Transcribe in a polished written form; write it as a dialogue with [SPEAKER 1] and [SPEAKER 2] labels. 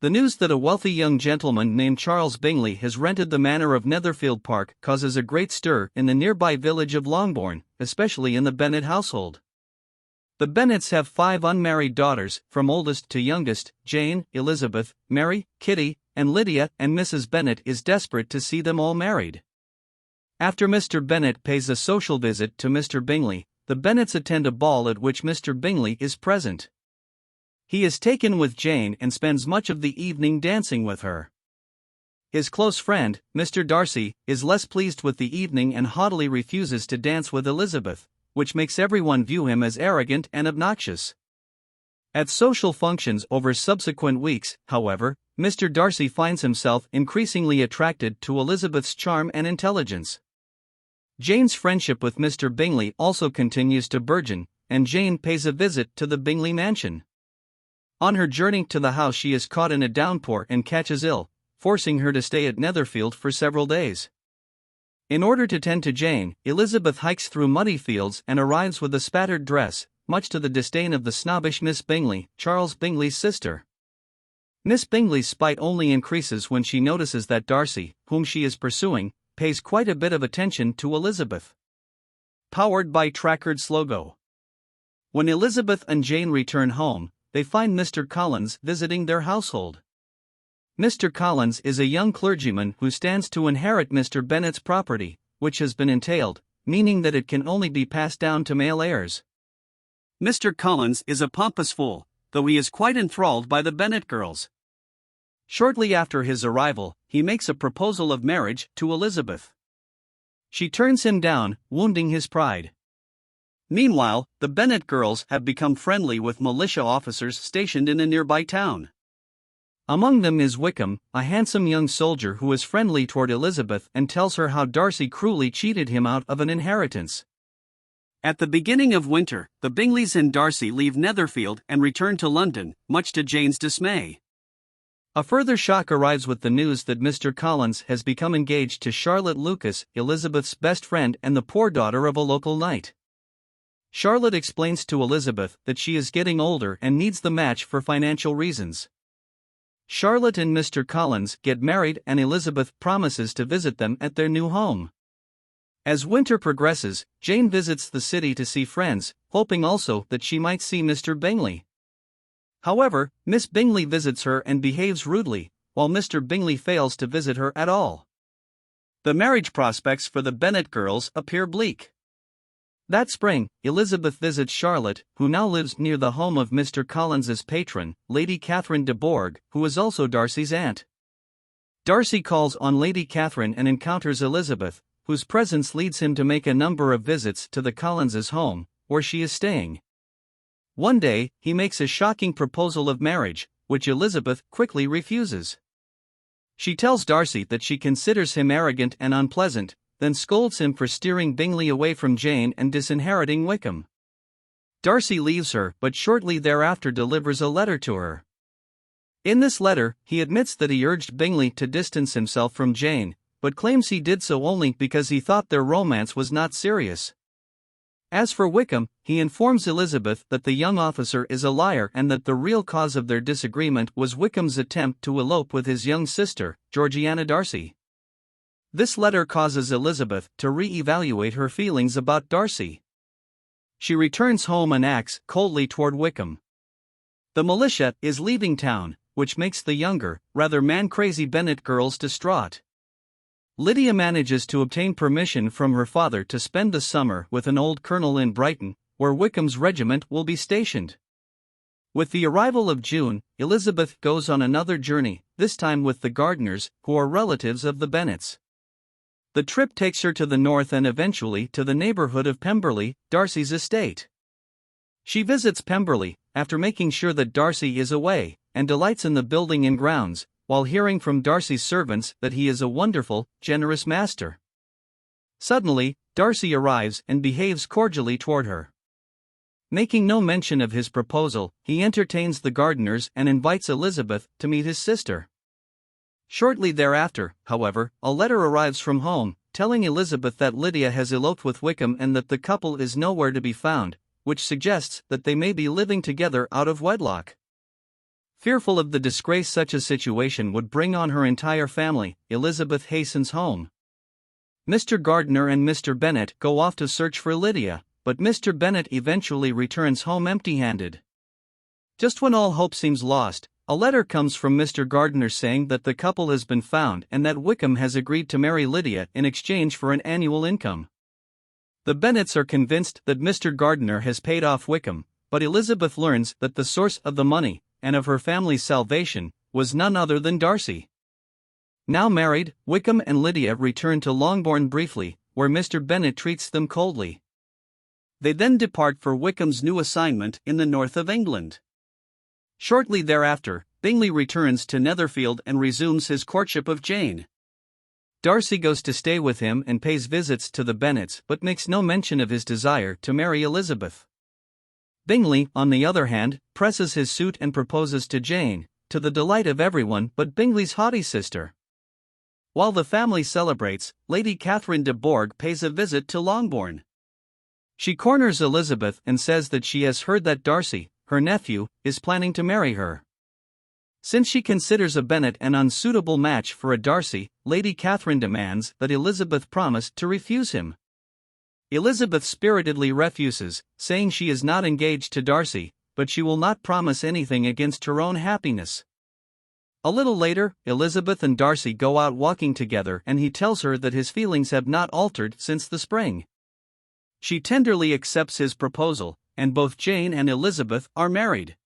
[SPEAKER 1] The news that a wealthy young gentleman named Charles Bingley has rented the manor of Netherfield Park causes a great stir in the nearby village of Longbourn, especially in the Bennet household. The Bennets have 5 unmarried daughters, from oldest to youngest: Jane, Elizabeth, Mary, Kitty, and Lydia, and Mrs. Bennet is desperate to see them all married. After Mr. Bennet pays a social visit to Mr. Bingley, the Bennets attend a ball at which Mr. Bingley is present. He is taken with Jane and spends much of the evening dancing with her. His close friend, Mr. Darcy, is less pleased with the evening and haughtily refuses to dance with Elizabeth, which makes everyone view him as arrogant and obnoxious. At social functions over subsequent weeks, however, Mr. Darcy finds himself increasingly attracted to Elizabeth's charm and intelligence. Jane's friendship with Mr. Bingley also continues to burgeon, and Jane pays a visit to the Bingley mansion. On her journey to the house, she is caught in a downpour and catches ill, forcing her to stay at Netherfield for several days. In order to tend to Jane, Elizabeth hikes through muddy fields and arrives with a spattered dress, much to the disdain of the snobbish Miss Bingley, Charles Bingley's sister. Miss Bingley's spite only increases when she notices that Darcy, whom she is pursuing, pays quite a bit of attention to Elizabeth. Powered by Trackard Slogo. When Elizabeth and Jane return home, they find Mr. Collins visiting their household. Mr. Collins is a young clergyman who stands to inherit Mr. Bennet's property, which has been entailed, meaning that it can only be passed down to male heirs. Mr. Collins is a pompous fool, though he is quite enthralled by the Bennet girls. Shortly after his arrival, he makes a proposal of marriage to Elizabeth. She turns him down, wounding his pride. Meanwhile, the Bennet girls have become friendly with militia officers stationed in a nearby town. Among them is Wickham, a handsome young soldier who is friendly toward Elizabeth and tells her how Darcy cruelly cheated him out of an inheritance. At the beginning of winter, the Bingleys and Darcy leave Netherfield and return to London, much to Jane's dismay. A further shock arrives with the news that Mr. Collins has become engaged to Charlotte Lucas, Elizabeth's best friend and the poor daughter of a local knight. Charlotte explains to Elizabeth that she is getting older and needs the match for financial reasons. Charlotte and Mr. Collins get married and Elizabeth promises to visit them at their new home. As winter progresses, Jane visits the city to see friends, hoping also that she might see Mr. Bingley. However, Miss Bingley visits her and behaves rudely, while Mr. Bingley fails to visit her at all. The marriage prospects for the Bennet girls appear bleak. That spring, Elizabeth visits Charlotte, who now lives near the home of Mr. Collins's patron, Lady Catherine de Bourgh, who is also Darcy's aunt. Darcy calls on Lady Catherine and encounters Elizabeth, whose presence leads him to make a number of visits to the Collinses' home, where she is staying. One day, he makes a shocking proposal of marriage, which Elizabeth quickly refuses. She tells Darcy that she considers him arrogant and unpleasant, then scolds him for steering Bingley away from Jane and disinheriting Wickham. Darcy leaves her but shortly thereafter delivers a letter to her. In this letter, he admits that he urged Bingley to distance himself from Jane, but claims he did so only because he thought their romance was not serious. As for Wickham, he informs Elizabeth that the young officer is a liar and that the real cause of their disagreement was Wickham's attempt to elope with his young sister, Georgiana Darcy. This letter causes Elizabeth to re-evaluate her feelings about Darcy. She returns home and acts coldly toward Wickham. The militia is leaving town, which makes the younger, rather man-crazy Bennet girls distraught. Lydia manages to obtain permission from her father to spend the summer with an old colonel in Brighton, where Wickham's regiment will be stationed. With the arrival of June, Elizabeth goes on another journey, this time with the Gardiners, who are relatives of the Bennets. The trip takes her to the north and eventually to the neighborhood of Pemberley, Darcy's estate. She visits Pemberley, after making sure that Darcy is away, and delights in the building and grounds, while hearing from Darcy's servants that he is a wonderful, generous master. Suddenly, Darcy arrives and behaves cordially toward her. Making no mention of his proposal, he entertains the Gardiners and invites Elizabeth to meet his sister. Shortly thereafter, however, a letter arrives from home, telling Elizabeth that Lydia has eloped with Wickham and that the couple is nowhere to be found, which suggests that they may be living together out of wedlock. Fearful of the disgrace such a situation would bring on her entire family, Elizabeth hastens home. Mr. Gardiner and Mr. Bennet go off to search for Lydia, but Mr. Bennet eventually returns home empty-handed. Just when all hope seems lost, a letter comes from Mr. Gardiner saying that the couple has been found and that Wickham has agreed to marry Lydia in exchange for an annual income. The Bennets are convinced that Mr. Gardiner has paid off Wickham, but Elizabeth learns that the source of the money, and of her family's salvation, was none other than Darcy. Now married, Wickham and Lydia return to Longbourn briefly, where Mr. Bennet treats them coldly. They then depart for Wickham's new assignment in the north of England. Shortly thereafter, Bingley returns to Netherfield and resumes his courtship of Jane. Darcy goes to stay with him and pays visits to the Bennets but makes no mention of his desire to marry Elizabeth. Bingley, on the other hand, presses his suit and proposes to Jane, to the delight of everyone but Bingley's haughty sister. While the family celebrates, Lady Catherine de Bourgh pays a visit to Longbourn. She corners Elizabeth and says that she has heard that Darcy, her nephew, is planning to marry her. Since she considers a Bennet an unsuitable match for a Darcy, Lady Catherine demands that Elizabeth promise to refuse him. Elizabeth spiritedly refuses, saying she is not engaged to Darcy, but she will not promise anything against her own happiness. A little later, Elizabeth and Darcy go out walking together and he tells her that his feelings have not altered since the spring. She tenderly accepts his proposal, and both Jane and Elizabeth are married.